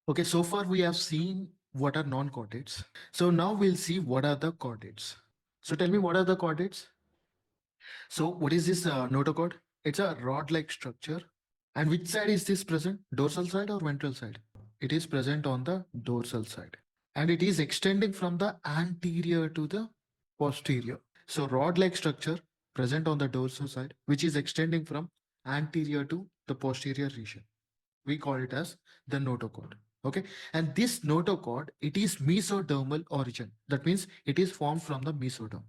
Okay, so far we have seen what are non-chordates. So now we'll see what are the chordates. So tell me, what are the chordates? So what is this notochord? It's a rod-like structure. And which side is this present? Dorsal side or ventral side? It is present on the dorsal side. And it is extending from the anterior to the posterior. So rod-like structure present on the dorsal side, which is extending from anterior to the posterior region. We call it as the notochord. Okay, and this notochord, it is mesodermal origin. That means it is formed from the mesoderm.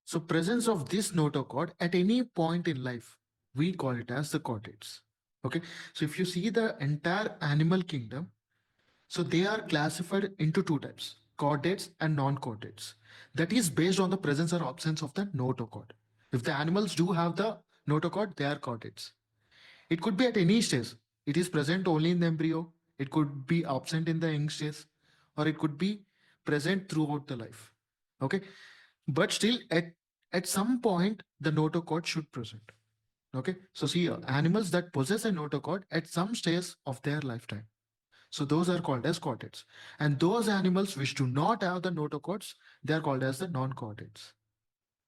So presence of this notochord at any point in life, we call it as the chordates. Okay, so if you see the entire animal kingdom, so they are classified into two types, chordates and non-chordates. That is based on the presence or absence of the notochord. If the animals do have the notochord, they are chordates. It could be at any stage. It is present only in the embryo. It could be absent in the young stage, or it could be present throughout the life. Okay, but still at some point the notochord should present. Okay, so see animals that possess a notochord at some stage of their lifetime. So those are called as chordates. And those animals which do not have the notochords, they are called as the non-chordates.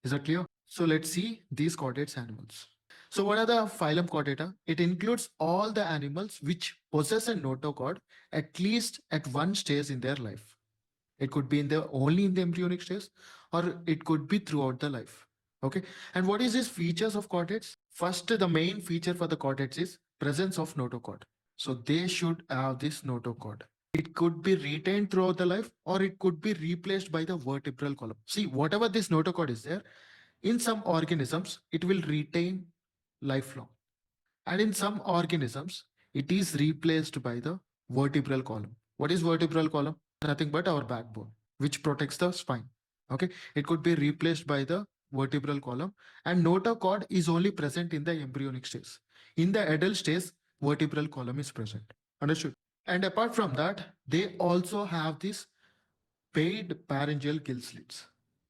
Is that clear? So let's see these chordates animals. So what are the phylum Chordata? It includes all the animals which possess a notochord at least at one stage in their life. It could be in the only in the embryonic stage, or it could be throughout the life. Okay. And what is these features of chordates? First, the main feature for the chordates is presence of notochord. So they should have this notochord. It could be retained throughout the life, or it could be replaced by the vertebral column. See, whatever this notochord is there, in some organisms, it will retain lifelong. And in some organisms, it is replaced by the vertebral column. What is vertebral column? Nothing but our backbone, which protects the spine. Okay, it could be replaced by the vertebral column, and notochord is only present in the embryonic stage. In the adult stage, vertebral column is present. Understood? And apart from that, they also have this paid pharyngeal gill slits.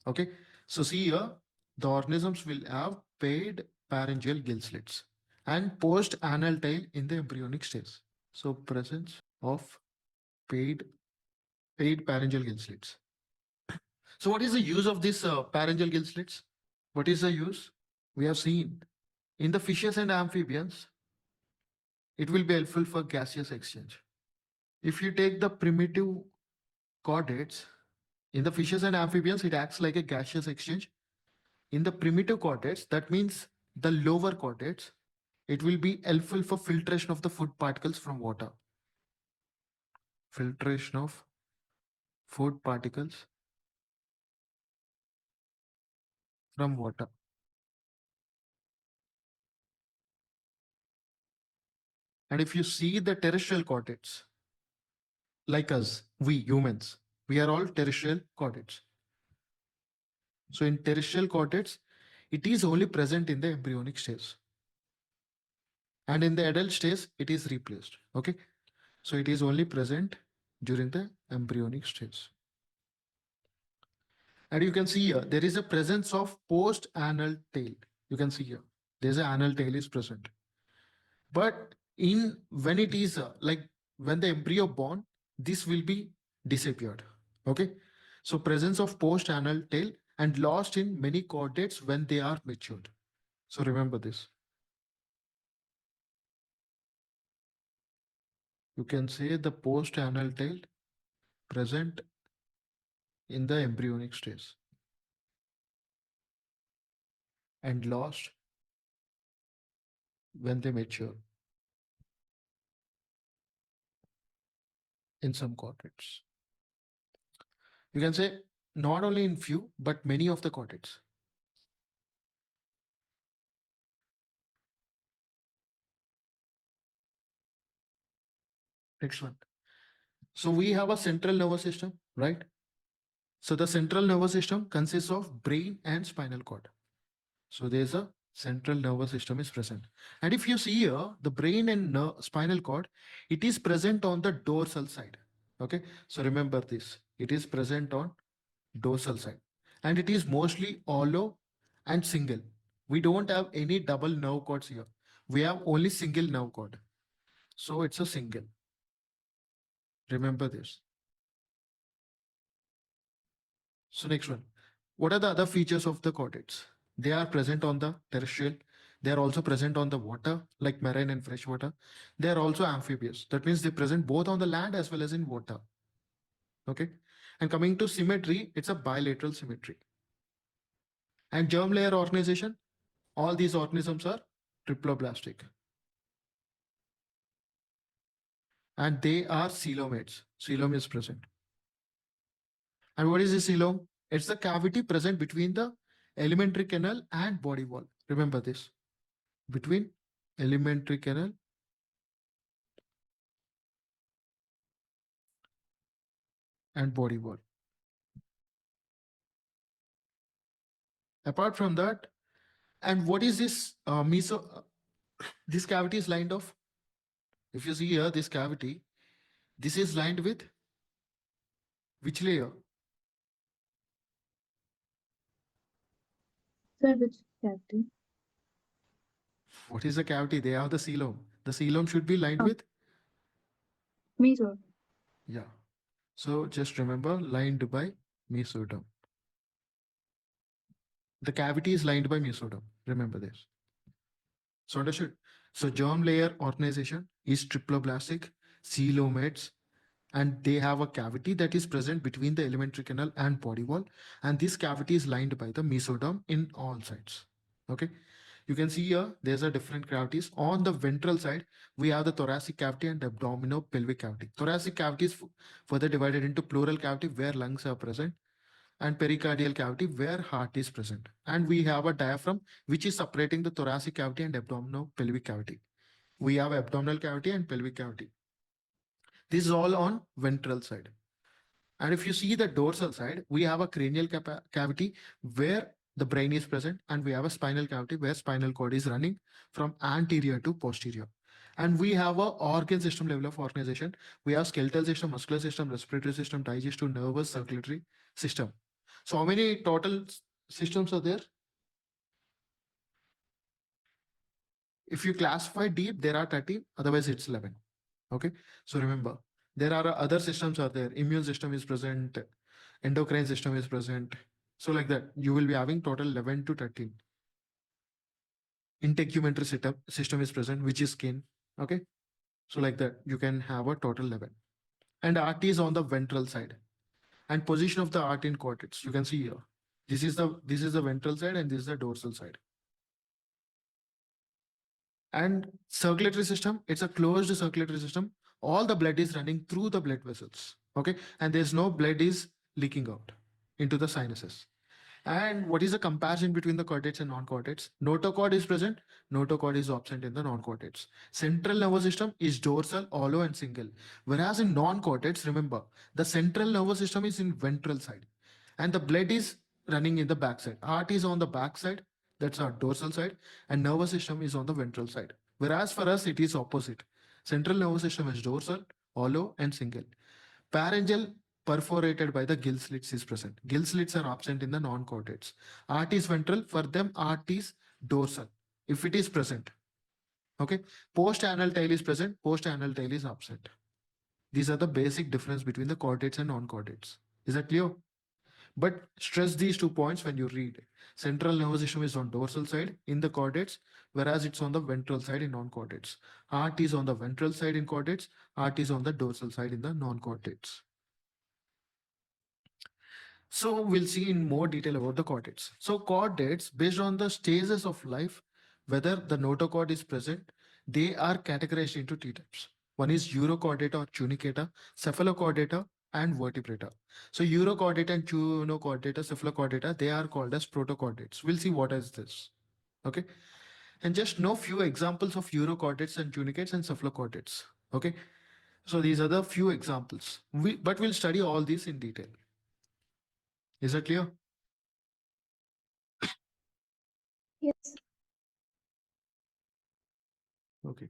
Okay, so see here, the organisms will have paid pharyngeal gill slits and post anal tail in the embryonic stage. So presence of paid pharyngeal gill slits. So what is the use of this pharyngeal gill slits? What is the use? We have seen in the fishes and amphibians, it will be helpful for gaseous exchange. If you take the primitive chordates, in the fishes and amphibians, it acts like a gaseous exchange. In the primitive chordates, that means the lower chordates, it will be helpful for filtration of the food particles from water. Filtration of food particles from water. And if you see the terrestrial chordates, like us, we humans, we are all terrestrial chordates. So in terrestrial chordates, it is only present in the embryonic stage. And in the adult stage, it is replaced. Okay. So it is only present during the embryonic stage. And you can see here, there is a presence of post-anal tail. You can see here, there's an anal tail is present. But in when it is like when the embryo born, this will be disappeared. Okay. So presence of post-anal tail and lost in many chordates when they are matured. So remember this. You can say the post-anal tail present in the embryonic stage and lost when they mature in some chordates. You can say not only in few, but many of the chordates. Next one. So we have a central nervous system, right? So the central nervous system consists of brain and spinal cord. So there's a central nervous system is present. And if you see here, the brain and spinal cord, it is present on the dorsal side. Okay. So remember this, it is present on dorsal side and it is mostly hollow and single. We don't have any double nerve cords here. We have only single nerve cord. So it's a single. Remember this. So next one. What are the other features of the chordates? They are present on the terrestrial. They are also present on the water, like marine and freshwater. They are also amphibious. That means they present both on the land as well as in water. Okay. And coming to symmetry, it's a bilateral symmetry. And germ layer organization, all these organisms are triploblastic. And they are coelomates. Coelom is present. And what is the coelom? It's the cavity present between the elementary canal and body wall. Remember this. Between elementary canal and body wall. Apart from that, and what is this this cavity is lined of? If you see here, this cavity, this is lined with which layer? Sir, which cavity? What is the cavity? They have the coelom. The coelom should be lined Oh, with, mesoderm. yeah. So just remember, lined by mesoderm. The cavity is lined by mesoderm. Remember this. So understood. So germ layer organization is triploblastic, coelomates, and they have a cavity that is present between the elementary canal and body wall, and this cavity is lined by the mesoderm in all sides. Okay, you can see here there's a different cavities. On the ventral side, we have the thoracic cavity and abdominopelvic cavity. Thoracic cavity is further divided into pleural cavity where lungs are present, and pericardial cavity where heart is present. And we have a diaphragm which is separating the thoracic cavity and abdominopelvic cavity. We have abdominal cavity and pelvic cavity. This is all on ventral side. And if you see the dorsal side, we have a cranial cavity where the brain is present, and we have a spinal cavity where spinal cord is running from anterior to posterior. And we have a organ system level of organization. We have skeletal system, muscular system, respiratory system, digestive, nervous, circulatory system. So how many total systems are there? If you classify deep, there are 13, otherwise it's 11. Okay. So remember, there are other systems are there. Immune system is present, endocrine system is present. So like that, you will be having total 11 to 13. Integumentary system is present, which is skin. Okay. So like that, you can have a total 11. And art is on the ventral side. And position of the art in cortex, you can see here. This is the ventral side and this is the dorsal side. And circulatory system, it's a closed circulatory system. All the blood is running through the blood vessels. Okay. And there's no blood is leaking out into the sinuses. And what is the comparison between the chordates and non-chordates? Notochord is present, notochord is absent in the non-chordates. Central nervous system is dorsal, hollow, and single. Whereas in non-chordates, remember, the central nervous system is in ventral side, and the blood is running in the back side. Heart is on the back side, that's our dorsal side, and nervous system is on the ventral side. Whereas for us, it is opposite. Central nervous system is dorsal, hollow, and single. Pharyngeal perforated by the gill slits is present. Gill slits are absent in the non-chordates. Art is ventral. For them, art is dorsal. If it is present. Okay. Post-anal tail is present. Post-anal tail is absent. These are the basic difference between the chordates and non-chordates. Is that clear? But stress these 2 points when you read. Central nervous system is on dorsal side in the chordates, whereas it's on the ventral side in non-chordates. Heart is on the ventral side in chordates. Heart is on the dorsal side in the non-chordates. So we'll see in more detail about the chordates. So chordates, based on the stages of life, whether the notochord is present, they are categorized into three types. One is urochordata or tunicata, cephalochordata, and vertebrata. So urochordata and tunochordata, cephalochordata, they are called as protochordates. We'll see what is this. Okay. And just know few examples of urochordates and tunicates and cephalochordates. Okay. So these are the few examples. But we'll study all these in detail. Is that clear? Yes. Okay.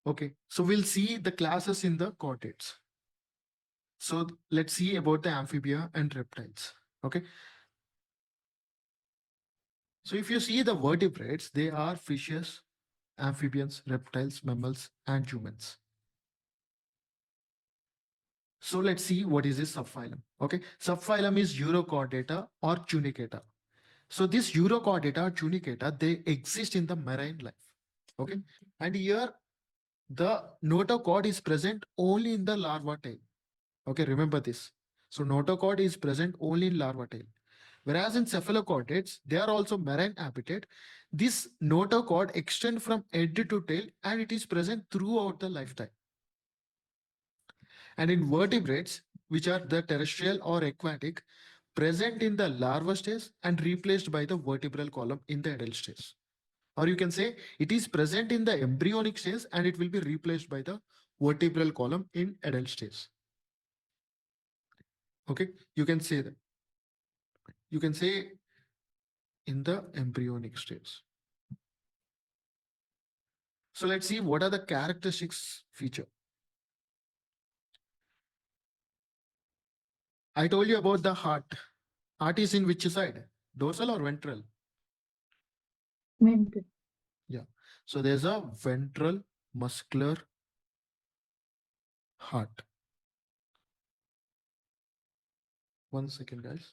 Okay, so we'll see the classes in the chordates. So let's see about the amphibia and reptiles. Okay, so if you see the vertebrates, they are fishes, amphibians, reptiles, mammals, and humans. So let's see what is this subphylum. Okay, subphylum is Urochordata or Tunicata. So this Urochordata or Tunicata, they exist in the marine life. Okay, and here the notochord is present only in the larva tail. Okay, remember this. So notochord is present only in larva tail. Whereas in cephalochordates, they are also marine habitat. This notochord extends from head to tail and it is present throughout the lifetime. And in vertebrates, which are the terrestrial or aquatic, present in the larva stage and replaced by the vertebral column in the adult stage. Or you can say it is present in the embryonic stage and it will be replaced by the vertebral column in adult stage. Okay, you can say that. You can say in the embryonic stage. So let's see what are the characteristics feature. I told you about the heart. Heart is in which side? Dorsal or ventral? Mental. Yeah. So there's a ventral muscular heart. 1 second, guys.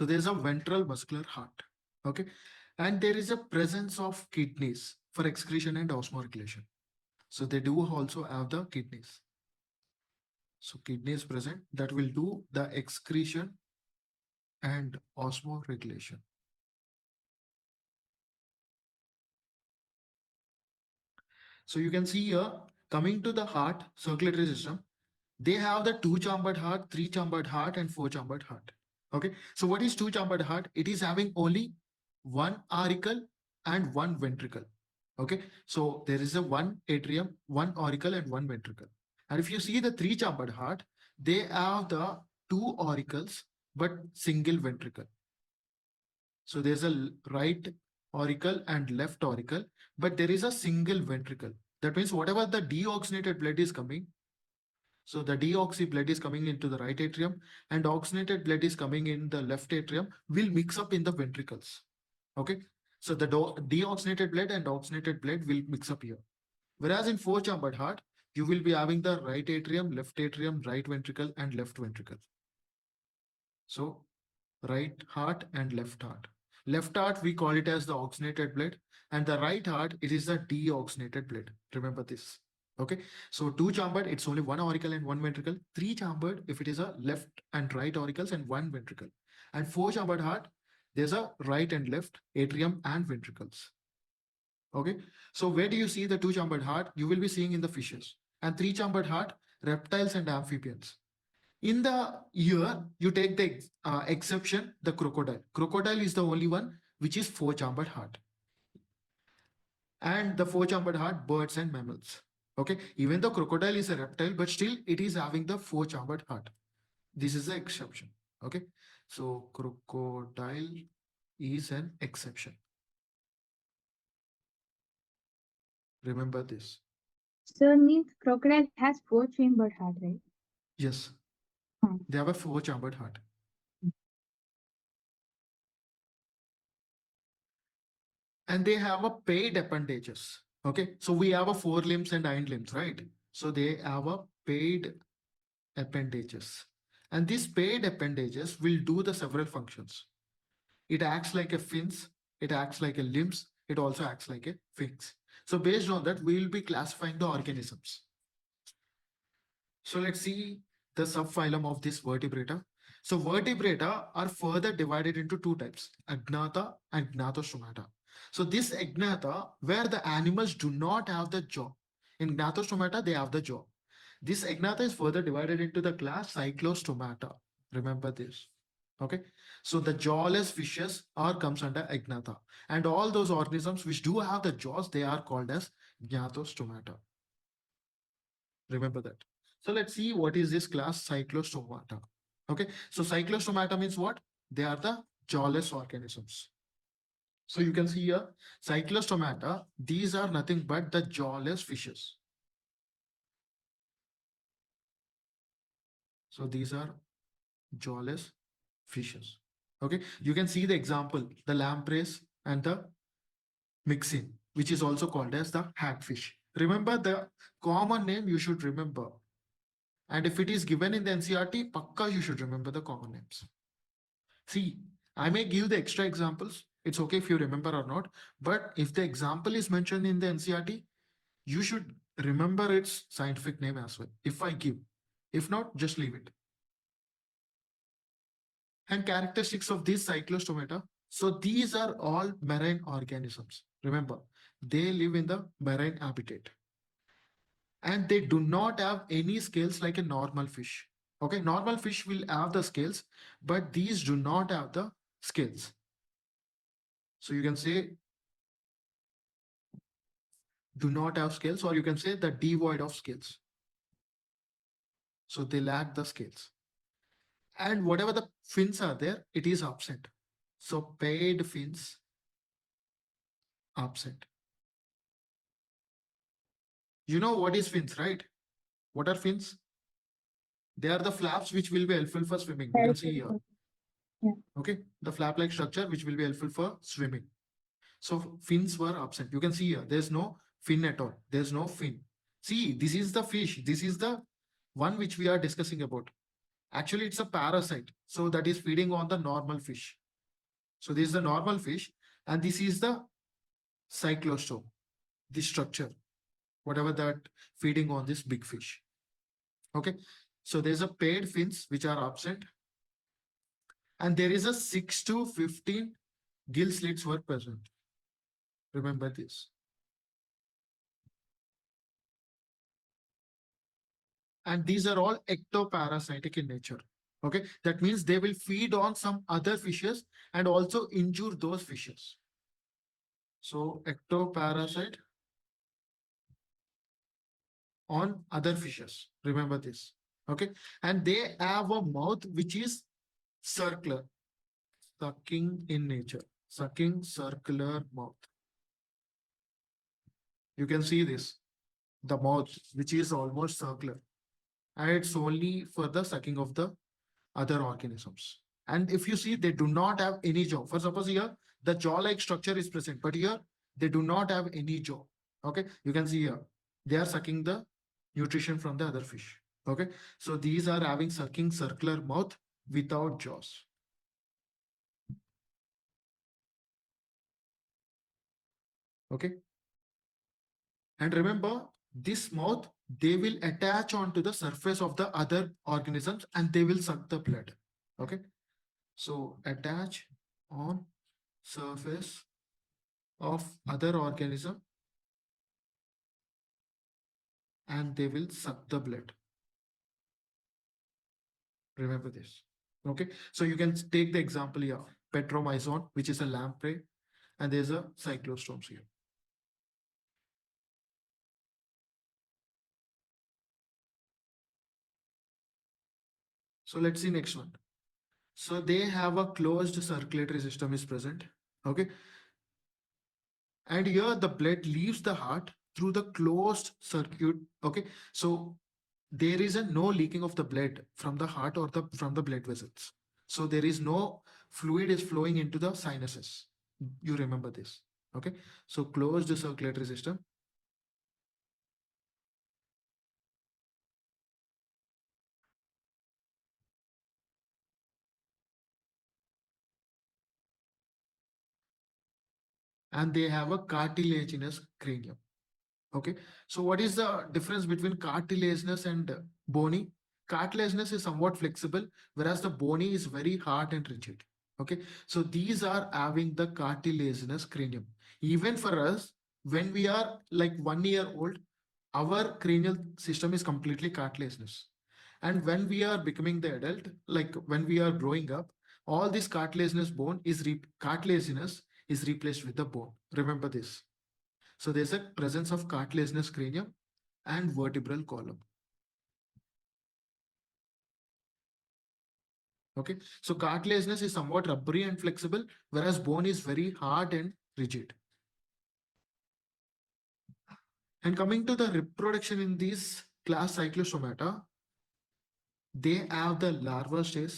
So there's a ventral muscular heart. Okay. And there is a presence of kidneys for excretion and osmoregulation. So they do also have the kidneys. So kidneys present that will do the excretion and osmoregulation. So you can see here, coming to the heart circulatory system, they have the two-chambered heart, three-chambered heart, and four-chambered heart. Okay. So what is two-chambered heart? It is having only one auricle and one ventricle. Okay. So there is a one atrium, one auricle, and one ventricle. And if you see the three-chambered heart, they have the two auricles but single ventricle. So there's a right auricle and left auricle, but there is a single ventricle. That means whatever the deoxygenated blood is coming, so the deoxy blood is coming into the right atrium and oxygenated blood is coming in the left atrium will mix up in the ventricles. Okay. So the deoxygenated blood and oxygenated blood will mix up here. Whereas in four-chambered heart, you will be having the right atrium, right ventricle, and left ventricle. So right heart and left heart. Left heart, we call it as the oxygenated blood, and the right heart, it is the deoxygenated blood. Remember this. Okay. So two-chambered, it's only one auricle and one ventricle. Three-chambered, if it is a left and right auricles and one ventricle. And four-chambered heart, there's a right and left atrium and ventricles. Okay. So where do you see the two-chambered heart? You will be seeing in the fishes. And three-chambered heart, reptiles and amphibians. In the year, you take the exception, the crocodile. Crocodile is the only one which is four-chambered heart. And the four-chambered heart, birds and mammals. Okay. Even the crocodile is a reptile, but still it is having the four-chambered heart. This is the exception. Okay. So crocodile is an exception. Remember this. Sir, means crocodile has four-chambered heart, right? Yes. Hmm. They have a four-chambered heart. and they have a paid appendages. Okay, so we have a forelimbs and hind limbs, right? So they have a paid appendages, and these paid appendages will do the several functions. It acts like a fins, it acts like a limbs, it also acts like a fins. So based on that, we will be classifying the organisms. So let's see the subphylum of this vertebrata. So vertebrata are further divided into two types, agnatha and gnathostomata. So this agnatha, where the animals do not have the jaw. In gnathostomata, they have the jaw. This agnatha is further divided into the class cyclostomata. Remember this. Okay. So the jawless fishes are comes under agnatha. And all those organisms which do have the jaws, they are called as gnathostomata. Remember that. So let's see what is this class cyclostomata. Okay, so cyclostomata means what? They are the jawless organisms. So you can see here, cyclostomata, these are nothing but the jawless fishes. So these are jawless fishes. Okay, you can see the example, the lampreys and the mixin, which is also called as the hagfish. Remember the common name you should remember. And if it is given in the NCERT, pakka you should remember the common names. See, I may give the extra examples. It's okay if you remember or not. But if the example is mentioned in the NCERT, you should remember its scientific name as well. If I give, if not, just leave it. And characteristics of these cyclostomata. So these are all marine organisms. Remember, they live in the marine habitat. And they do not have any scales like a normal fish. Okay, normal fish will have the scales, but these do not have the scales. So you can say do not have scales, or you can say the devoid of scales. So they lack the scales. And whatever the fins are there, it is absent. So paid fins absent. You know what is fins, right? What are fins? They are the flaps which will be helpful for swimming. You can see here. Yeah. Okay, the flap-like structure which will be helpful for swimming. So fins were absent. You can see here, there's no fin at all. There's no fin. See, this is the fish. This is the one which we are discussing about. Actually, it's a parasite. So that is feeding on the normal fish. So this is the normal fish, and this is the cyclostome, the structure, whatever that feeding on this big fish. Okay. So there's a paired fins which are absent, and there is a 6 to 15 gill slits were present. Remember this. And these are all ectoparasitic in nature. Okay, that means they will feed on some other fishes and also injure those fishes. So ectoparasite on other fishes. Remember this. Okay, and they have a mouth which is circular, sucking in nature, sucking circular mouth. You can see this, the mouth which is almost circular, and it's only for the sucking of the other organisms. And if you see, they do not have any jaw. For suppose here, the jaw-like structure is present, but here they do not have any jaw. Okay, you can see here, they are sucking the nutrition from the other fish. Okay, so these are having sucking circular mouth without jaws. Okay, and remember this mouth, they will attach onto the surface of the other organisms and they will suck the blood. Okay, so attach on surface of other organism and they will suck the blood. Remember this. Okay, so you can take the example here, petromyzon, which is a lamprey, and there's a cyclostomes here. So let's see next one. So they have a closed circulatory system is present. Okay, and here the blood leaves the heart through the closed circuit. Okay, so there is a no leaking of the blood from the heart or the from the blood vessels. So there is no fluid is flowing into the sinuses. You remember this. Okay, so closed circulatory system. And they have a cartilaginous cranium. Okay, so what is the difference between cartilaginous and bony? Cartilaginous is somewhat flexible, whereas the bony is very hard and rigid. Okay, so these are having the cartilaginous cranium. Even for us, when we are like 1 year old, our cranial system is completely cartilaginous. And when we are becoming the adult, like when we are growing up, all this cartilaginous bone is cartilaginous is replaced with the bone. Remember this. So there's a presence of cartilaginous cranium and vertebral column. Okay, so cartilaginous is somewhat rubbery and flexible, whereas bone is very hard and rigid. And coming to the reproduction in these class cyclostomata, they have the larva stage.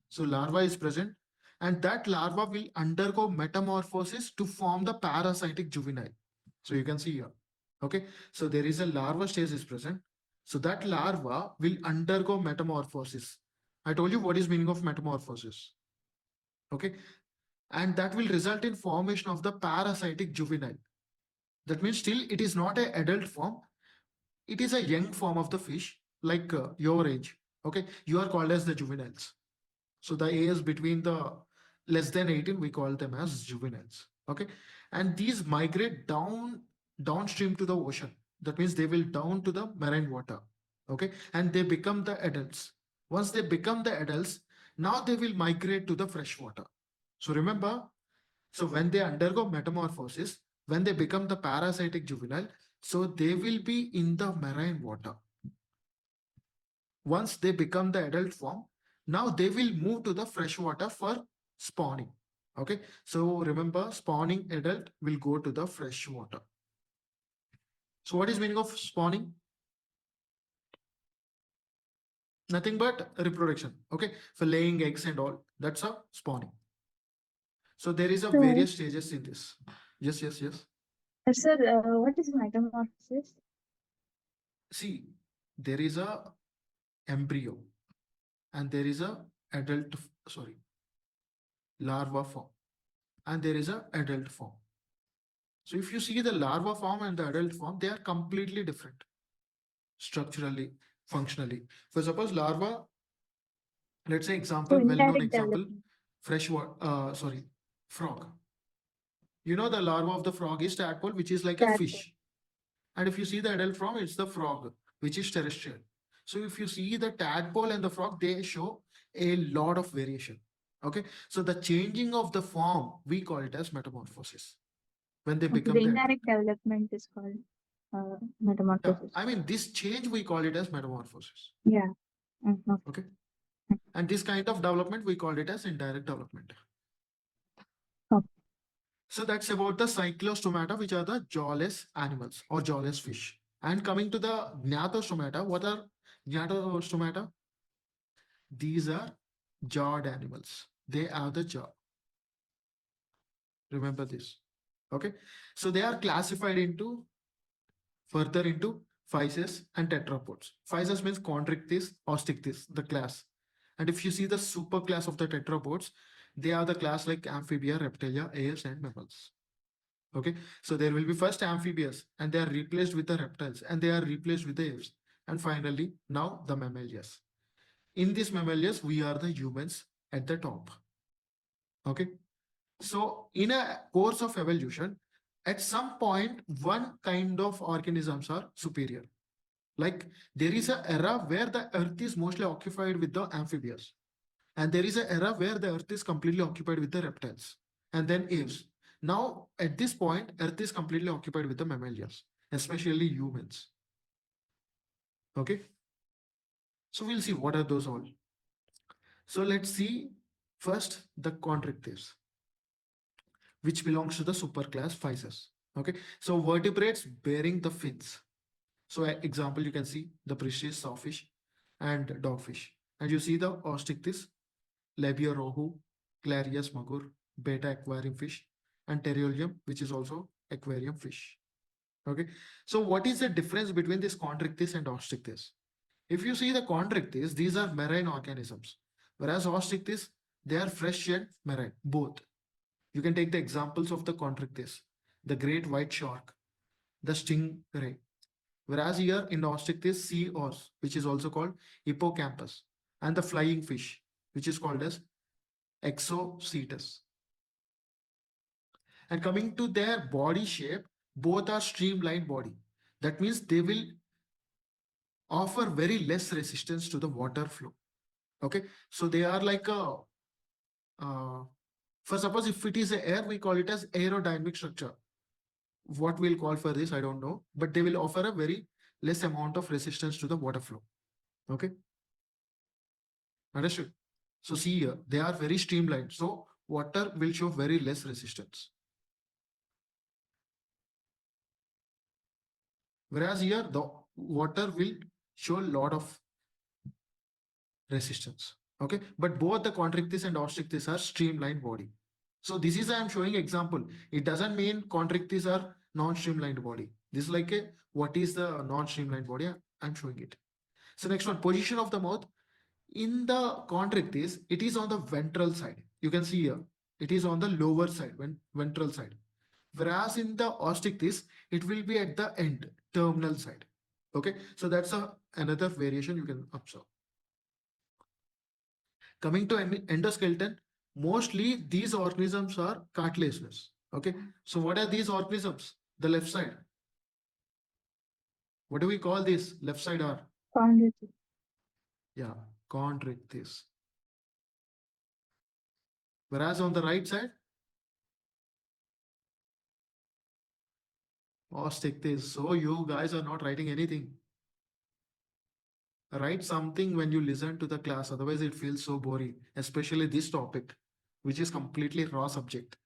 So larva is present, and that larva will undergo metamorphosis to form the parasitic juvenile. So you can see here. Okay, so there is a larva stage is present. So that larva will undergo metamorphosis. I told you what is meaning of metamorphosis. Okay, and that will result in formation of the parasitic juvenile. That means still it is not an adult form. It is a young form of the fish, like your age. Okay, you are called as the juveniles. So the age between the less than 18, we call them as juveniles. Okay, and these migrate downstream to the ocean. That means they will down to the marine water. Okay, and they become the adults. Once they become the adults, now they will migrate to the fresh water. So remember, so when they undergo metamorphosis, when they become the parasitic juvenile, so they will be in the marine water. Once they become the adult form, now they will move to the fresh water for spawning. Okay, so remember, spawning adult will go to the fresh water. So what is meaning of spawning? Nothing but reproduction. Okay, for laying eggs and all, that's a spawning. So there is a So, various stages in this. Yes, yes, yes. sir, what is metamorphosis? See, there is a embryo and there is a adult, sorry, larva form, and there is a adult form. So if you see the larva form and the adult form, they are completely different structurally, functionally. For suppose larva, let's say So, example, well-known indirect example, development. frog. You know the larva of the frog is tadpole, which is like a Tadpole. fish. And if you see the adult form, it's the frog, which is terrestrial. So if you see the tadpole and the frog, they show a lot of variation. Okay, so the changing of the form, we call it as metamorphosis when they Okay, become the the adult. indirect development is called Yeah, metamorphosis. I mean, this change we call it as metamorphosis. Yeah. Okay. Okay, and this kind of development we call it as indirect development. Okay. So that's about the cyclostomata, which are the jawless animals or jawless fish. And coming to the gnatostomata, what are gnatostomata? These are jawed animals. They have the jaw. Remember this. Okay. So they are classified into further into physes and tetrapods. Physes means chondrichthyes, osteichthyes, the class. And if you see the super class of the tetrapods, they are the class like amphibia, reptilia, apes, and mammals. Okay, so there will be first amphibians, and they are replaced with the reptiles, and they are replaced with the apes, and finally now the mammalias. In these mammalias, we are the humans at the top. Okay, so in a course of evolution, at some point, one kind of organisms are superior. Like there is an era where the earth is mostly occupied with the amphibians, and there is an era where the earth is completely occupied with the reptiles and then apes. Now, at this point, earth is completely occupied with the mammalians, especially humans. Okay, so we'll see what are those all. So let's see first the chondrichthyes, which belongs to the superclass physes. Okay, so vertebrates bearing the fins. So example, you can see the precious sawfish and dogfish, and you see the osteichthyes, labia rohu, clarius magur, beta aquarium fish, and terrarium, which is also aquarium fish. Okay. So what is the difference between this chondrichthyes and ostrichthyes? If you see the chondrichthyes, these are marine organisms, whereas ostrichthyes, they are fresh and marine, both. You can take the examples of the chondrichthyes, the great white shark, the stingray. Whereas here in the ostrichthyes, sea horse, which is also called hippocampus, and the flying fish, which is called as exocetus. And coming to their body shape, both are streamlined body. That means they will offer very less resistance to the water flow. Okay, so they are like a for suppose if it is a air, we call it as aerodynamic structure. What we'll call for this, I don't know, but they will offer a very less amount of resistance to the water flow. Okay, understood? So see here, they are very streamlined. So water will show very less resistance. Whereas here, the water will show a lot of resistance. Okay, but both the chondrichthyes and ostrichthyes are streamlined body. So this is I am showing example. It doesn't mean chondrichthyes are non-streamlined body. This is like a what is the non-streamlined body? I'm showing it. So next one, position of the mouth. In the chondrichthyes, it is on the ventral side. You can see here, it is on the lower side, ventral side. Whereas in the ostrichthyes, it will be at the end, terminal side. Okay, so that's another variation you can observe. Coming to endoskeleton, mostly these organisms are cartilaginous. Okay, so what are these organisms? The left side. What do we call this? Left side are? Chondrichthyes. Yeah, chondrichthyes. Whereas on the right side, ostrichthyes. So you guys are not writing anything. Write something when you listen to the class, otherwise it feels so boring, especially this topic, which is completely raw subject,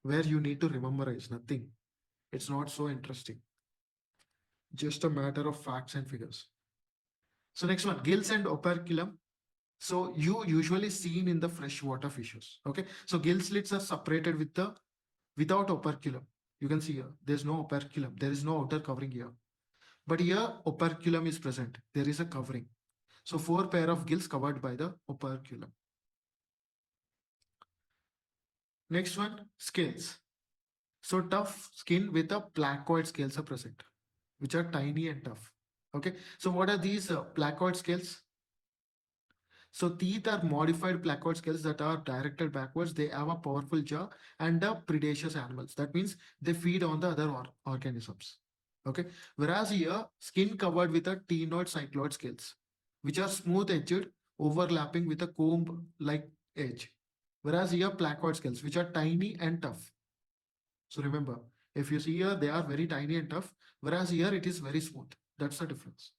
where you need to memorize nothing. It's not so interesting. Just a matter of facts and figures. So next one, gills and operculum. So you usually seen in the freshwater fishes. Okay. So gill slits are separated with the without operculum. You can see here, there's no operculum. There is no outer covering here. But here operculum is present. There is a covering. So 4 pair of gills covered by the operculum. Next one, scales. So tough skin with a placoid scales are present, which are tiny and tough. Okay. So what are these placoid scales? So teeth are modified placoid scales that are directed backwards. They have a powerful jaw and a predaceous animals. That means they feed on the other organisms. Okay. Whereas here, skin covered with a tenoid cycloid scales, which are smooth edged, overlapping with a comb-like edge. Whereas here, placoid scales, which are tiny and tough. So remember, if you see here, they are very tiny and tough, whereas here it is very smooth. That's the difference.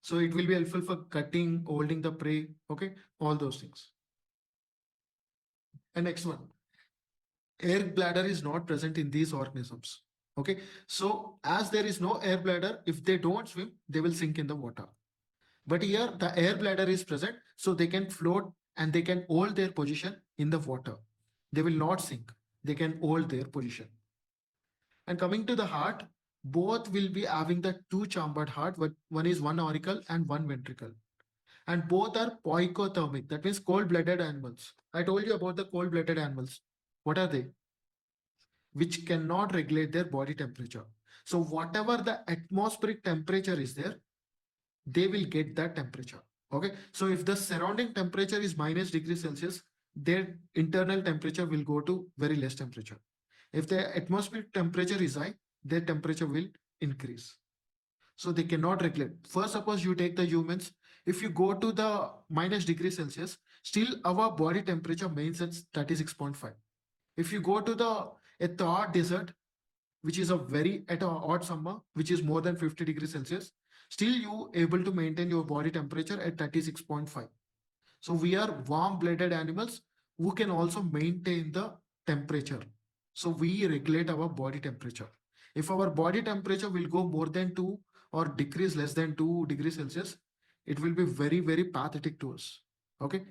So it will be helpful for cutting, holding the prey, okay, all those things. And next one, air bladder is not present in these organisms. Okay, so as there is no air bladder, if they don't swim, they will sink in the water. But here the air bladder is present, so they can float and they can hold their position in the water. They will not sink. They can hold their position. And coming to the heart, both will be having the two chambered heart, but one is one auricle and one ventricle. And both are poikothermic, that means cold-blooded animals. I told you about the cold-blooded animals. What are they? Which cannot regulate their body temperature. So whatever the atmospheric temperature is there, they will get that temperature. Okay. So if the surrounding temperature is -°C, their internal temperature will go to very less temperature. If the atmospheric temperature is high, their temperature will increase. So they cannot regulate. First, suppose you take the humans, if you go to the -°C, still our body temperature remains at 36.5. If you go to the at the hot desert, which is a very at a hot summer, which is more than 50°C, still you able to maintain your body temperature at 36.5. So we are warm-blooded animals who can also maintain the temperature. So we regulate our body temperature. If our body temperature will go more than 2 or decrease less than 2°C, it will be very, very pathetic to us. Okay.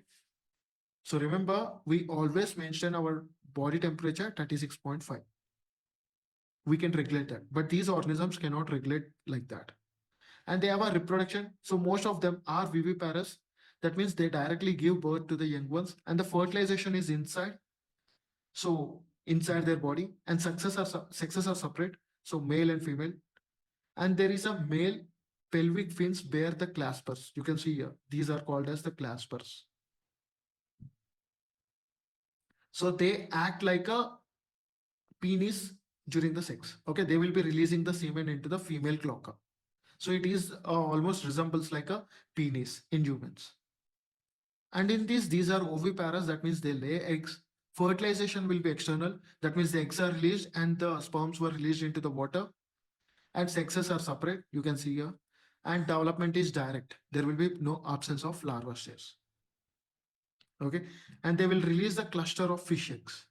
So remember, we always mention our body temperature 36.5. We can regulate that, but these organisms cannot regulate like that. And they have a reproduction. So most of them are viviparous. That means they directly give birth to the young ones, and the fertilization is inside. So inside their body, and sexes are separate. So male and female, and there is a male pelvic fins bear the claspers. You can see here; these are called as the claspers. So they act like a penis during the sex. Okay, they will be releasing the semen into the female cloaca. So it is almost resembles like a penis in humans. And in this, these are oviparous. That means they lay eggs. Fertilization will be external. That means the eggs are released and the sperms were released into the water. And sexes are separate. You can see here. And development is direct. There will be no absence of larva stage. Okay, and they will release a cluster of fish eggs.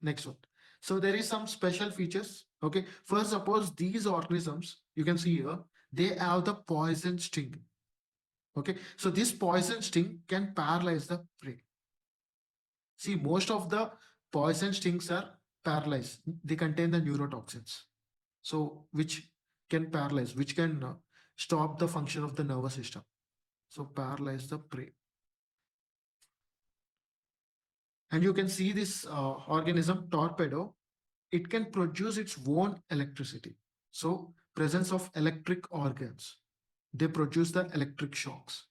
Next one. So there is some special features. Okay, first suppose these organisms, you can see here, they have the poison sting. Okay, so this poison sting can paralyze the prey. See, most of the poison stings are paralyzed. They contain the neurotoxins. So which can paralyze, which can stop the function of the nervous system. So paralyze the prey. And you can see this organism torpedo, it can produce its own electricity. So presence of electric organs, they produce the electric shocks.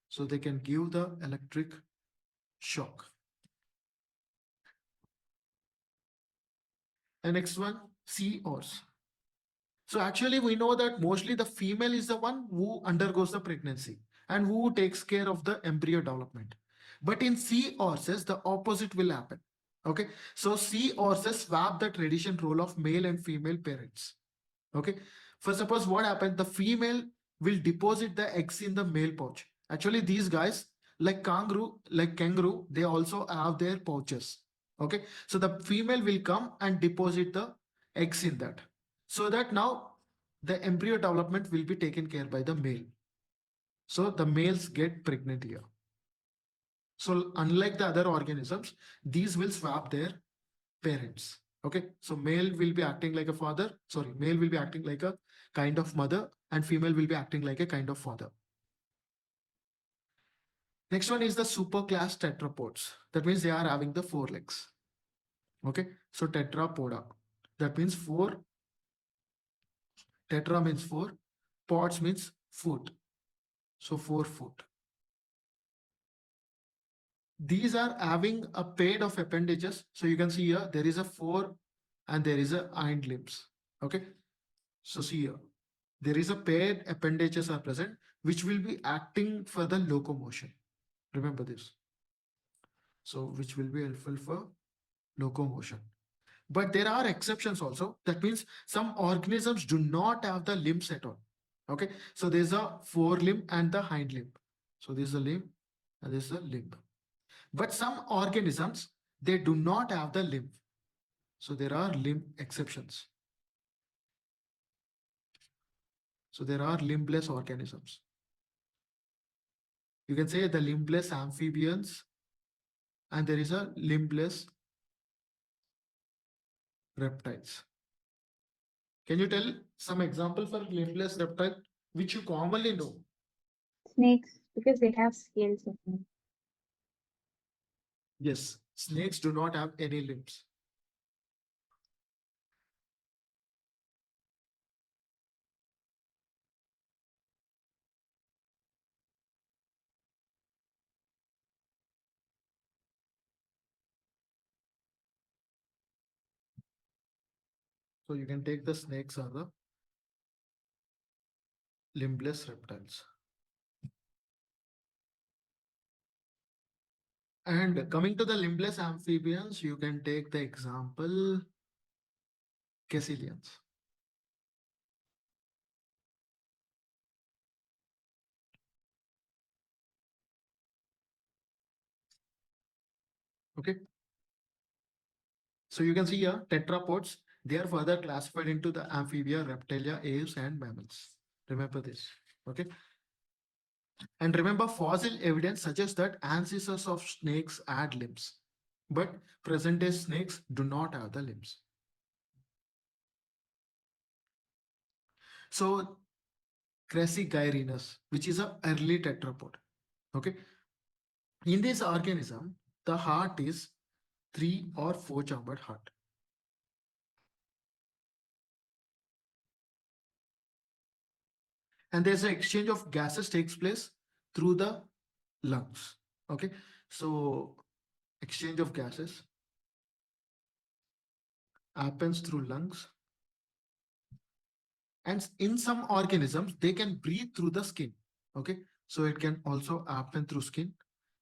So they can give the electric shock. And next one, sea horse. So actually we know that mostly the female is the one who undergoes the pregnancy and who takes care of the embryo development. But in sea horses, the opposite will happen. Okay, so sea horses swap the tradition role of male and female parents. Okay, for suppose what happened, the female will deposit the eggs in the male pouch. Actually, these guys, like kangaroo, they also have their pouches. Okay, so the female will come and deposit the eggs in that, so that now the embryo development will be taken care by the male. So the males get pregnant here. So unlike the other organisms, these will swap their parents. Okay, so male will be acting like a father, sorry, male will be acting like a kind of mother, and female will be acting like a kind of father. Next one is the superclass tetrapods. That means they are having the 4 legs. Okay, so tetrapoda. That means four. Tetra means four. Pods means foot. So 4 foot. These are having a pair of appendages. So you can see here there is a fore and there is a hind limbs. Okay, so see here there is a paired appendages are present which will be acting for the locomotion. Remember this. So which will be helpful for locomotion. But there are exceptions also. That means some organisms do not have the limbs at all. Okay, so there's a forelimb and the hind limb. So this is a limb and this is a limb. But some organisms, they do not have the limb. So there are limb exceptions. So there are limbless organisms. You can say the limbless amphibians, and there is a limbless reptiles. Can you tell some example for limbless reptile which you commonly know? Snakes, because they have scales of them. Yes, snakes do not have any limbs. So you can take the snakes are the limbless reptiles. And coming to the limbless amphibians, you can take the example caecilians. Okay. So you can see here tetrapods, they are further classified into the amphibia, reptilia, aves, and mammals. Remember this. Okay. And remember, fossil evidence suggests that ancestors of snakes had limbs, but present day snakes do not have the limbs. So, Crassigyrinus, which is an early tetrapod. Okay, in this organism, the heart is 3 or 4 chambered heart. And there's an exchange of gases takes place through the lungs. Okay, so exchange of gases happens through lungs, and in some organisms they can breathe through the skin. Okay, so it can also happen through skin.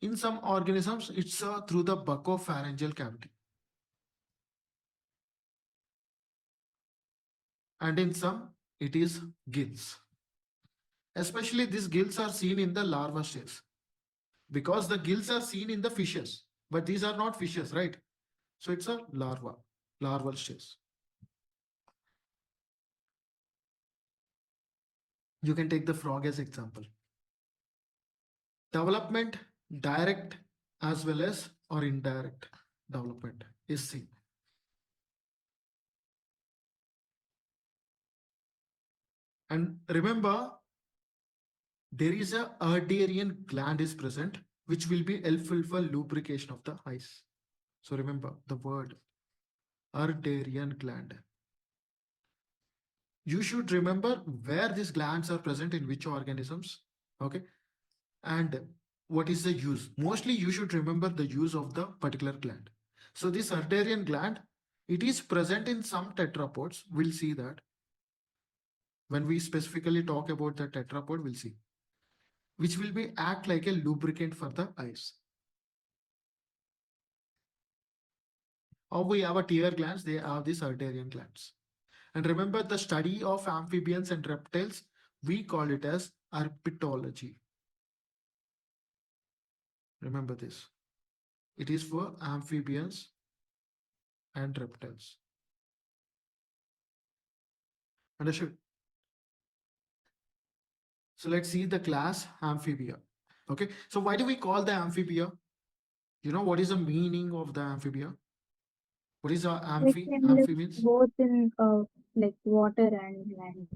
In some organisms it's through the buccopharyngeal cavity, and in some it is gills. Especially these gills are seen in the larva stage, because the gills are seen in the fishes, but these are not fishes, right? So it's a larval stage. You can take the frog as example. Development, direct as well as or indirect development is seen. And remember, there is a Erdarian gland is present, which will be helpful for lubrication of the eyes. So remember the word Erdarian gland. You should remember where these glands are present in which organisms. Okay, and what is the use. Mostly you should remember the use of the particular gland. So this Erdarian gland, it is present in some tetrapods. We'll see that when we specifically talk about the tetrapod, we'll see, which will be act like a lubricant for the eyes. Or we have a tear glands, they have these Erdarian glands. And remember the study of amphibians and reptiles, we call it as herpetology. Remember this. It is for amphibians and reptiles. Understood? So let's see the class amphibia. Okay. So why do we call the amphibia? You know what is the meaning of the amphibia? What is They can live amphibians? both in like water and land.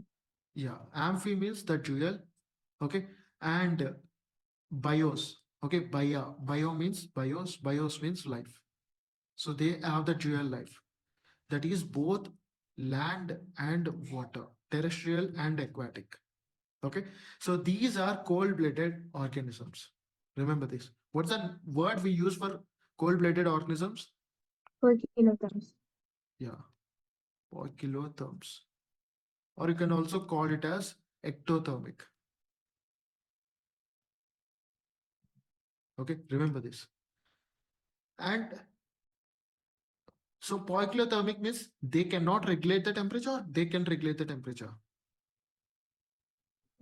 Yeah, amphi means the jewel. Okay, and bios. Okay, bio means bios means life. So they have the dual life, that is both land and water, terrestrial and aquatic. Okay, so these are cold-blooded organisms. Remember this. What's the word we use for cold-blooded organisms? Per kilograms. Yeah, poikilotherms, or you can also call it as ectothermic. Okay, remember this. And so poikilothermic means they cannot regulate the temperature, they can regulate the temperature.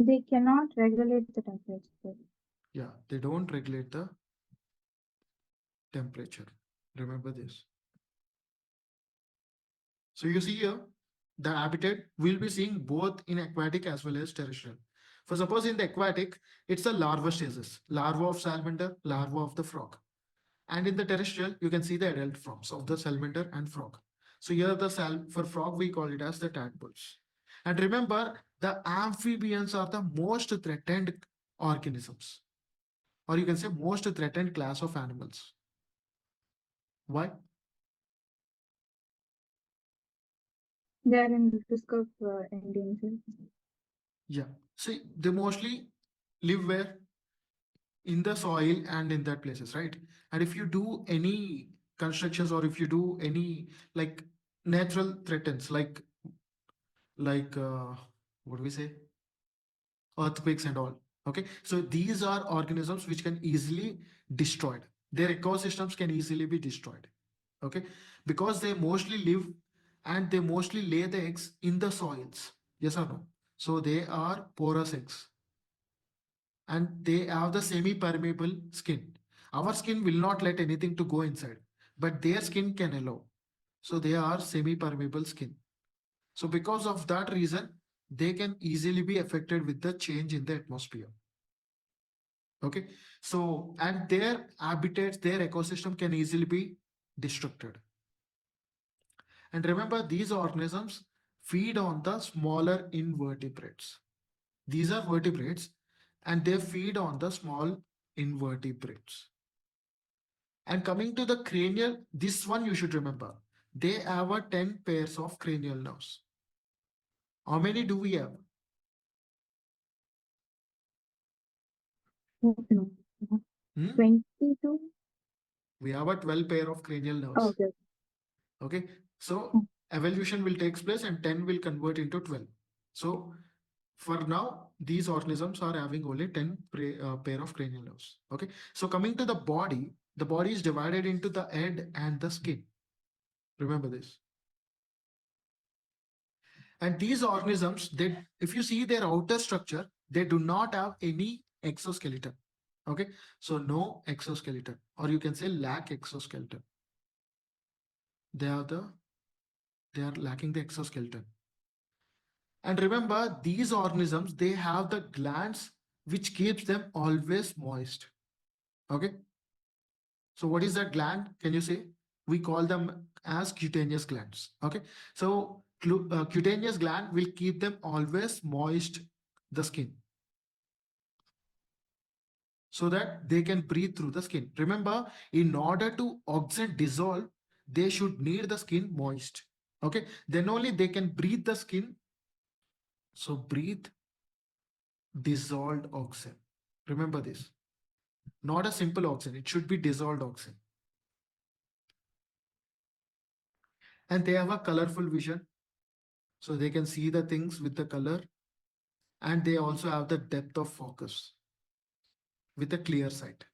They cannot regulate the temperature. Yeah, they don't regulate the temperature. Remember this. So you see here, the habitat we'll be seeing both in aquatic as well as terrestrial. For suppose in the aquatic, it's a larva stages, larva of salamander, larva of the frog. And in the terrestrial, you can see the adult forms of the salamander and frog. So here for frog, we call it as the tadpoles. And remember, the amphibians are the most threatened organisms, or you can say most threatened class of animals. Why? They are in risk of endanger. Yeah. See, they mostly live where? In the soil and in that places, right? And if you do any constructions, or if you do any like natural threatens, like what do we say? Earthquakes and all. Okay. So these are organisms which can easily destroyed. Their ecosystems can easily be destroyed. Okay. Because they mostly live and they mostly lay the eggs in the soils. Yes or no? So they are porous eggs, and they have the semi-permeable skin. Our skin will not let anything to go inside, but their skin can allow. So they are semi-permeable skin. So because of that reason, they can easily be affected with the change in the atmosphere. Okay, so and their habitats, their ecosystem can easily be destructed. And remember, these organisms feed on the smaller invertebrates. These are vertebrates and they feed on the small invertebrates. And coming to the cranial, this one you should remember. They have a 10 pairs of cranial nerves. How many do we have? No. Hmm? 22? We have a 12 pair of cranial nerves. Okay. Okay, so evolution will take place and 10 will convert into 12. So for now, these organisms are having only 10 pair of cranial nerves. Okay, so coming to the body is divided into the head and the skin. Remember this. And these organisms, they, if you see their outer structure, they do not have any exoskeleton. Okay, so no exoskeleton, or you can say lack exoskeleton. They are they are lacking the exoskeleton. And remember, these organisms, they have the glands which keeps them always moist. Okay, so what is that gland? Can you say? We call them as cutaneous glands. Okay, so cutaneous gland will keep them always moist, the skin, so that they can breathe through the skin. Remember, in order to oxygen dissolve, they should need the skin moist. Okay, then only they can breathe the skin. So breathe dissolved oxygen. Remember this. Not a simple oxygen, it should be dissolved oxygen. And they have a colorful vision, so they can see the things with the color, and they also have the depth of focus with a clear sight.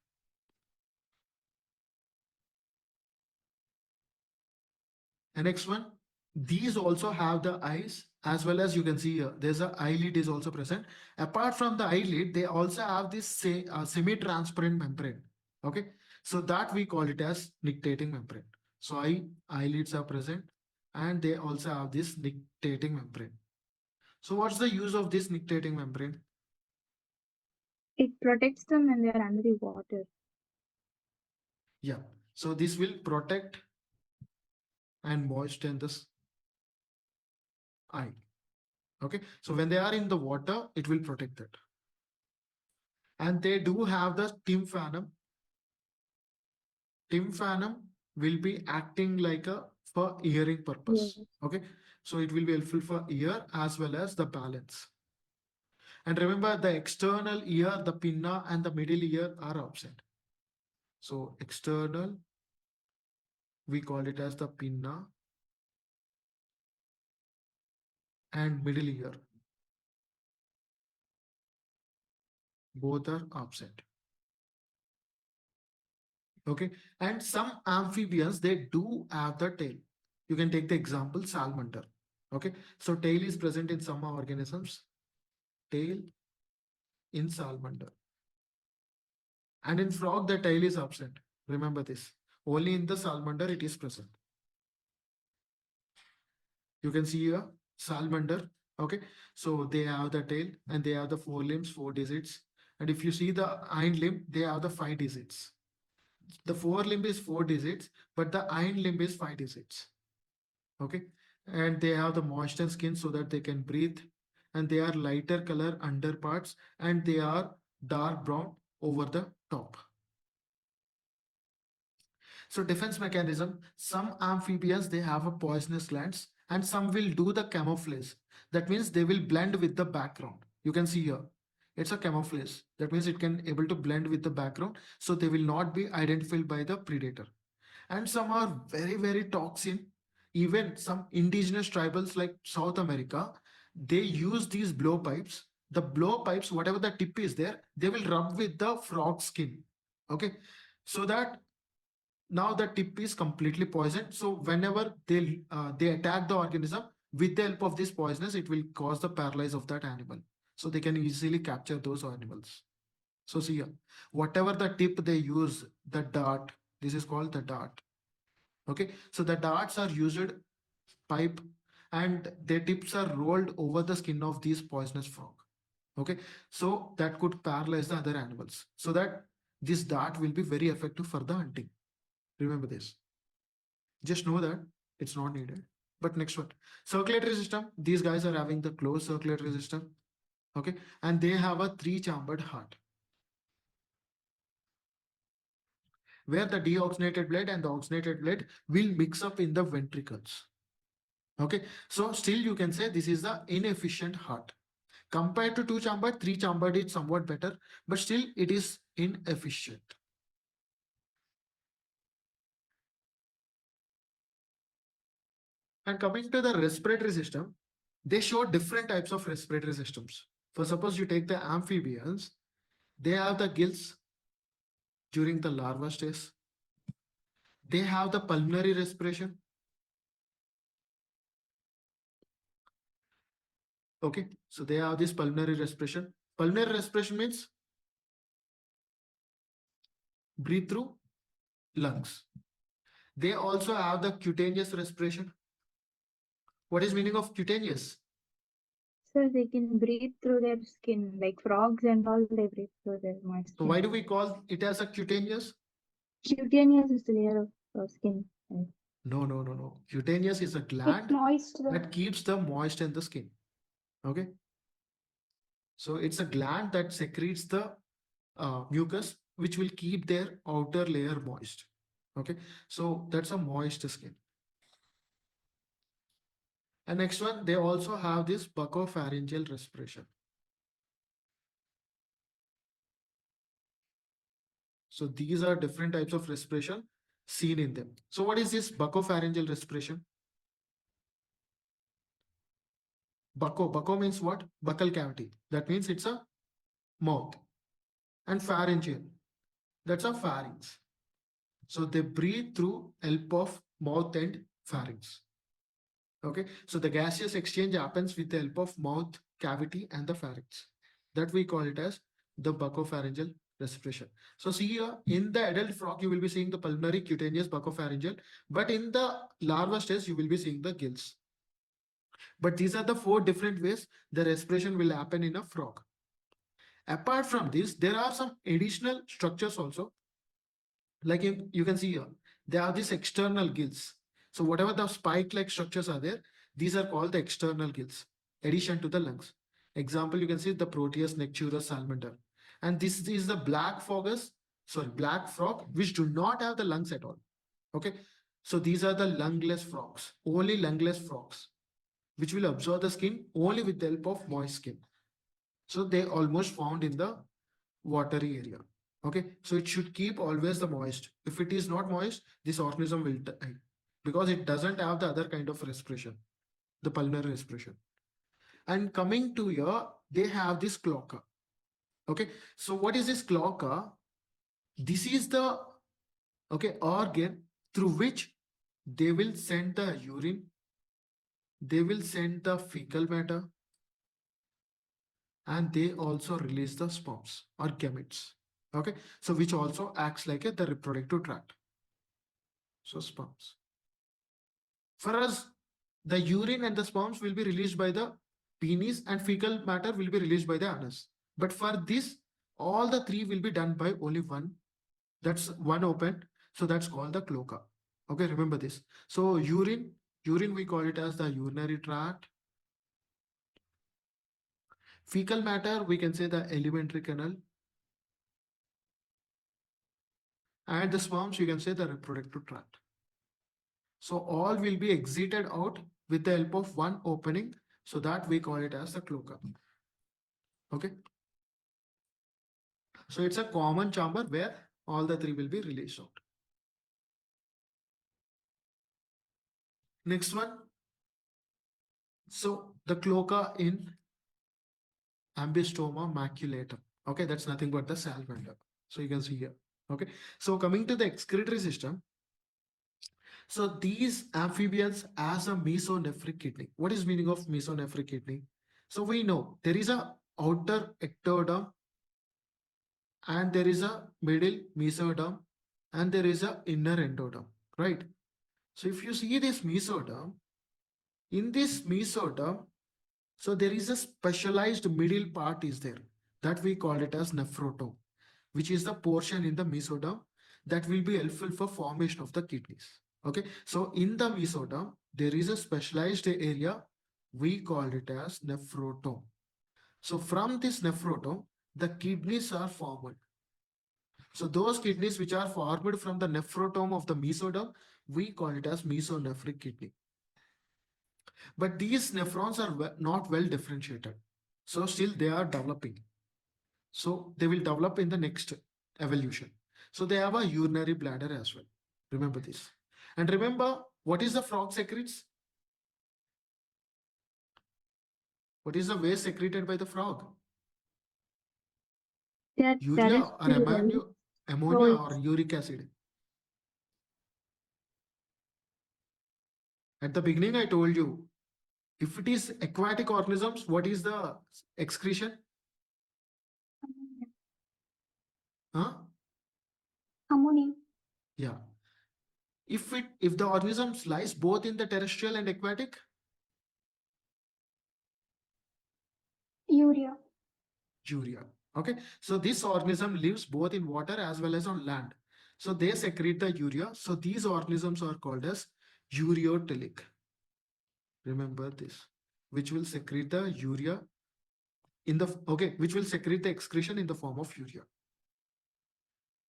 And next one, these also have the eyes, as well as you can see here, there's a eyelid is also present. Apart from the eyelid, they also have this semi-transparent membrane. Okay, so that we call it as nictitating membrane. So eyelids are present, and they also have this nictitating membrane. So what's the use of this nictitating membrane? It protects them when they're under the water. Yeah, so this will protect and moisten the eye. Okay, so when they are in the water, it will protect that. And they do have the tympanum. Tympanum will be acting like a for hearing purpose. Yes. Okay, so it will be helpful for ear as well as the balance. And remember, the external ear, the pinna, and the middle ear are absent. So external, we call it as the pinna, and middle ear, both are absent. Okay, and some amphibians, they do have the tail. You can take the example salamander. Okay, so tail is present in some organisms, tail in salamander. And in frog, the tail is absent. Remember this. Only in the salamander it is present. You can see here salamander. Okay, so they have the tail and they have the four limbs, 4 digits. And if you see the hind limb, they have the 5 digits. The forelimb is 4 digits, but the hind limb is 5 digits. Okay, and they have the moistened skin so that they can breathe, and they are lighter color under parts, and they are dark brown over the top. So defense mechanism, some amphibians, they have a poisonous glands, and some will do the camouflage. That means they will blend with the background. You can see here, it's a camouflage. That means it can able to blend with the background, so they will not be identified by the predator. And some are very toxin. Even some indigenous tribals like South America, they use these blowpipes. The blowpipes, whatever the tip is there, they will rub with the frog skin. Okay, so that now the tip is completely poisoned. So whenever they attack the organism with the help of this poisonous, it will cause the paralysis of that animal. So they can easily capture those animals. So see here, whatever the tip they use, the dart, this is called the dart. Okay, so the darts are used pipe, and their tips are rolled over the skin of these poisonous frog. Okay, so that could paralyze the other animals. So that this dart will be very effective for the hunting. Remember this. Just know that it's not needed. But next one, circulatory system. These guys are having the closed circulatory system. Okay, and they have a three-chambered heart where the deoxygenated blood and the oxygenated blood will mix up in the ventricles. Okay, so still you can say this is the inefficient heart. Compared to two-chambered, three-chambered is somewhat better, but still it is inefficient. And coming to the respiratory system, they show different types of respiratory systems. For suppose you take the amphibians, they have the gills during the larva stage. They have the pulmonary respiration. Okay, so they have this pulmonary respiration. Pulmonary respiration means breathe through lungs. They also have the cutaneous respiration. What is meaning of cutaneous? So they can breathe through their skin, like frogs and all, they breathe through their moist So skin. why do we call it as a cutaneous? Cutaneous is the layer of skin. Right? No. Cutaneous is a It's gland moist. that keeps the moist in the skin. Okay. So it's a gland that secretes the mucus, which will keep their outer layer moist. Okay. So that's a moist skin. And next one, they also have this buccopharyngeal respiration. So these are different types of respiration seen in them. So what is this buccopharyngeal respiration? Bucco means what? Buccal cavity. That means it's a mouth. And pharyngeal, that's a pharynx. So they breathe through help of mouth and pharynx. Okay, so the gaseous exchange happens with the help of mouth cavity and the pharynx. That we call it as the buccopharyngeal respiration. So see here, in the adult frog, you will be seeing the pulmonary, cutaneous, buccopharyngeal, but in the larva stage, you will be seeing the gills. But these are the four different ways the respiration will happen in a frog. Apart from this, there are some additional structures also. Like you can see here, they have these external gills. So whatever the spike-like structures are there, these are called the external gills, addition to the lungs. Example, you can see the Proteus, Necturus, Salamander. And this is the black frog, which do not have the lungs at all. Okay. So these are the lungless frogs, only lungless frogs, which will absorb the skin only with the help of moist skin. So they almost found in the watery area. Okay, so it should keep always the moist. If it is not moist, this organism will die because it doesn't have the other kind of respiration, the pulmonary respiration. And coming to here, they have this cloaca. Okay, so what is this cloaca? This is the organ through which they will send the urine, they will send the fecal matter, and they also release the sperms or gametes. Okay, so which also acts like the reproductive tract. So sperms. For us, the urine and the sperms will be released by the penis and fecal matter will be released by the anus. But for this, all the three will be done by only one. That's one open. So that's called the cloaca. Okay, remember this. So urine we call it as the urinary tract. Fecal matter, we can say the alimentary canal. And the sperms, you can say the reproductive tract. So all will be exited out with the help of one opening. So that we call it as the cloaca. Okay. So it's a common chamber where all the three will be released out. Next one. So the cloaca in Ambystoma maculatum. Okay, that's nothing but the salamander. So you can see here. Okay. So coming to the excretory system. So these amphibians has a mesonephric kidney. What is meaning of mesonephric kidney? So we know there is a outer ectoderm and there is a middle mesoderm and there is a inner endoderm, right? So if you see this mesoderm, in this mesoderm, So there is a specialized middle part is there that we call it as nephrotom, which is the portion in the mesoderm that will be helpful for formation of the kidneys. Okay, so in the mesoderm, there is a specialized area, we call it as nephrotom. So from this nephrotom, the kidneys are formed. So those kidneys which are formed from the nephrotom of the mesoderm, we call it as mesonephric kidney. But these nephrons are not well differentiated. So still they are developing. So they will develop in the next evolution. So they have a urinary bladder as well. Remember this. And remember, what is the frog secretes? What is the waste secreted by the frog? That Urea is or true, right? ammonia So or it's uric acid. At the beginning, I told you, if it is aquatic organisms, what is the excretion? Huh? ammonia, Yeah. If the organisms lies both in the terrestrial and aquatic, urea. urea. Okay. So this organism lives both in water as well as on land. So they secrete the urea. So these organisms are called as ureotelic. Remember this, which will secrete the urea in the okay, which will secrete the excretion in the form of urea.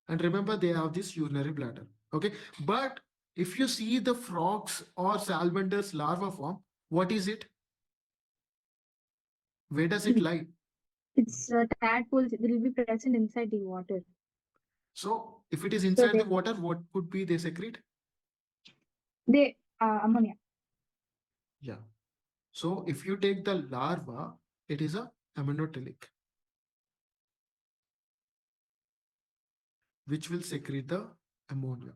And remember, they have this urinary bladder. Okay, but if you see the frogs or salamanders larva form, what is it? Where does it lie? It's tadpoles will be present inside the water. So if it is So inside the water, what could be they secrete? they ammonia. Yeah. So if you take the larva, it is a aminotelic, which will secrete the ammonia.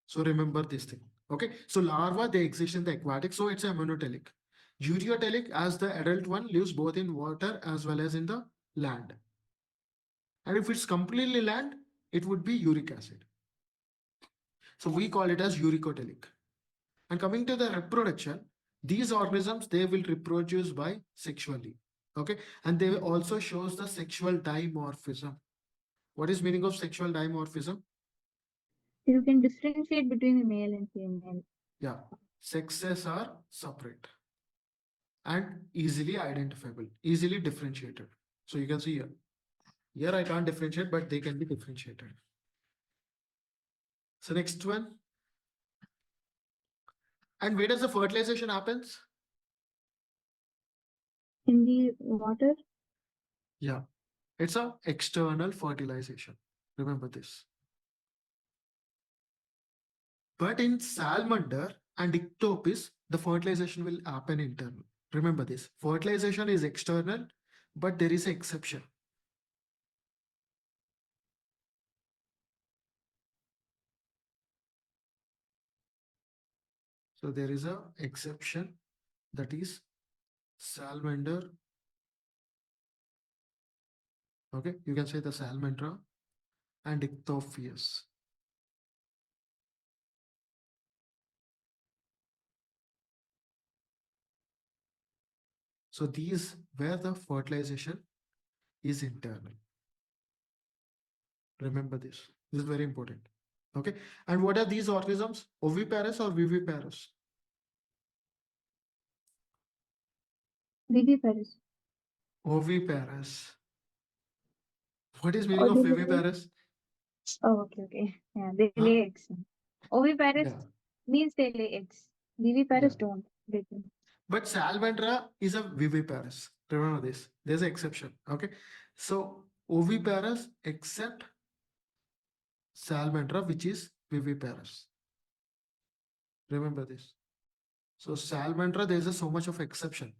So remember this thing. Okay. So larva, they exist in the aquatic. So it's a monotelic. Ureotelic, as the adult one, lives both in water as well as in the land. And if it's completely land, it would be uric acid. So we call it as uricotelic. And coming to the reproduction, these organisms, they will reproduce by sexually. Okay. And they also shows the sexual dimorphism. What is meaning of sexual dimorphism? You can differentiate between the male and female. Yeah. Sexes are separate and easily identifiable, easily differentiated. So you can see here. Here I can't differentiate, but they can be differentiated. So next one. And where does the fertilization happens? In the water, Yeah. It's a external fertilization. Remember this. But in salamander and ictopis, the fertilization will happen internal. Remember this. Fertilization is external, but there is an exception. So there is a exception, that is salamander. Okay, you can say the salamandra and ictophius. So these where the fertilization is internal. Remember this. This is very important. Okay. And what are these organisms? Oviparous or viviparous? viviparous. Oviparous. What is meaning Or of they lay. viviparous? Oh, okay, okay. Yeah, they Huh? lay eggs. Oviparous Yeah. means they lay eggs. Yeah. Viviparous don't. They don't. But salamandra is a viviparous. Remember this. There's an exception. Okay. So oviparous except salamandra, which is viviparous. Remember this. So salamander, there is a so much of exception.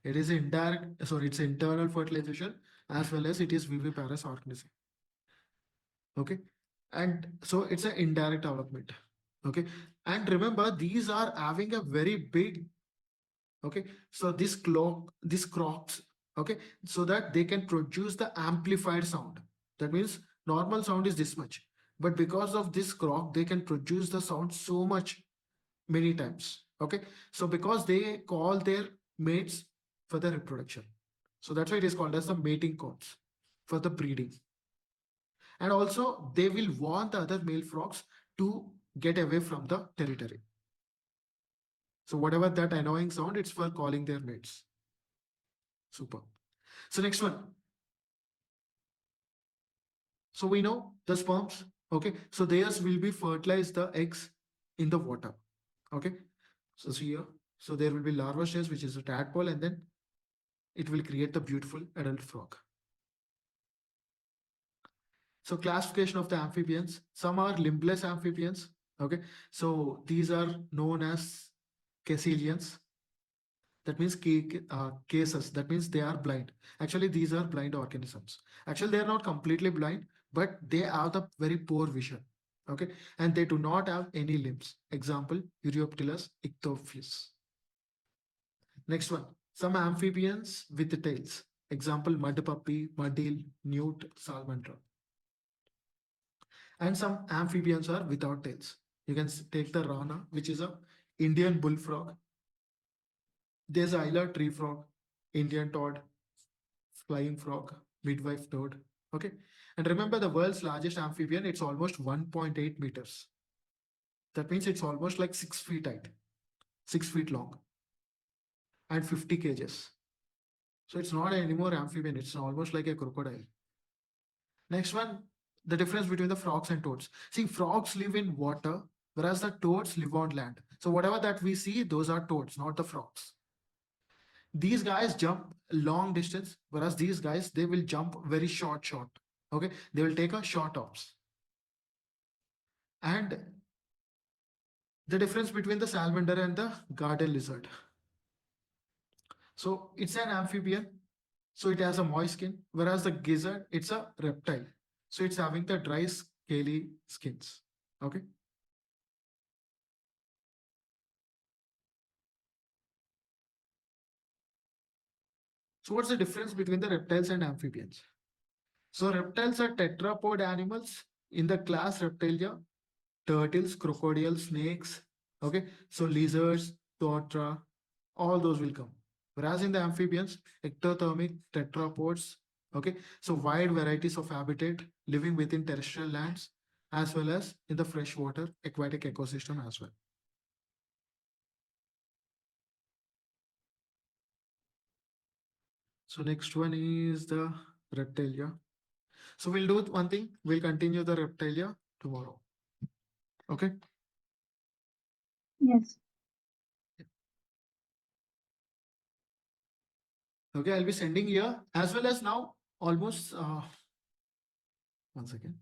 It is indirect, sorry, it's internal fertilization as well as it is viviparous organism. Okay. And so it's an indirect development. Okay. And remember, these are having a very big, okay. So this crops, okay, so that they can produce the amplified sound. That means normal sound is this much. But because of this crop, they can produce the sound so much many times. Okay. So because they call their mates for the reproduction. So that's why it is called as the mating courts for the breeding. And also they will want the other male frogs to get away from the territory. So whatever that annoying sound, it's for calling their mates. Super. So next one. So we know the sperms. Okay. So theirs will be fertilize the eggs in the water. Okay. So see here. So there will be larva stage, which is a tadpole, and then it will create the beautiful adult frog. So classification of the amphibians. Some are limbless amphibians. Okay. So these are known as caecilians. That means cases. That means they are blind. Actually, these are blind organisms. Actually, they are not completely blind, but they have the very poor vision. Okay. And they do not have any limbs. Example, Euryoptilus ichthyopus. Next one. Some amphibians with tails. Example, mud puppy, mud eel, newt, salamander. And some amphibians are without tails. You can take the rana, which is a Indian bullfrog. There's Isla tree frog, Indian toad, flying frog, midwife toad. Okay. And remember the world's largest amphibian, it's almost 1.8 meters. That means it's almost like 6 feet height, 6 feet long, and 50 kgs. So it's not anymore amphibian, it's almost like a crocodile. Next one, the difference between the frogs and toads. See, frogs live in water, whereas the toads live on land. So whatever that we see, those are toads, not the frogs. These guys jump long distance, whereas these guys, they will jump very short. Okay, they will take a short hops. And the difference between the salamander and the garden lizard. So it's an amphibian, so it has a moist skin, whereas the gizzard, it's a reptile, so it's having the dry scaly skins. Okay. So what's the difference between the reptiles and amphibians? So reptiles are tetrapod animals in the class Reptilia. Turtles, crocodiles, snakes. Okay, so lizards, totara, all those will come. Whereas in the amphibians, ectothermic tetrapods. Okay, so wide varieties of habitat living within terrestrial lands as well as in the freshwater aquatic ecosystem as well. So next one is the reptilia. So we'll do one thing. We'll continue the reptilia tomorrow. Okay. Yes. Okay, I'll be sending here as well as now almost 1 second.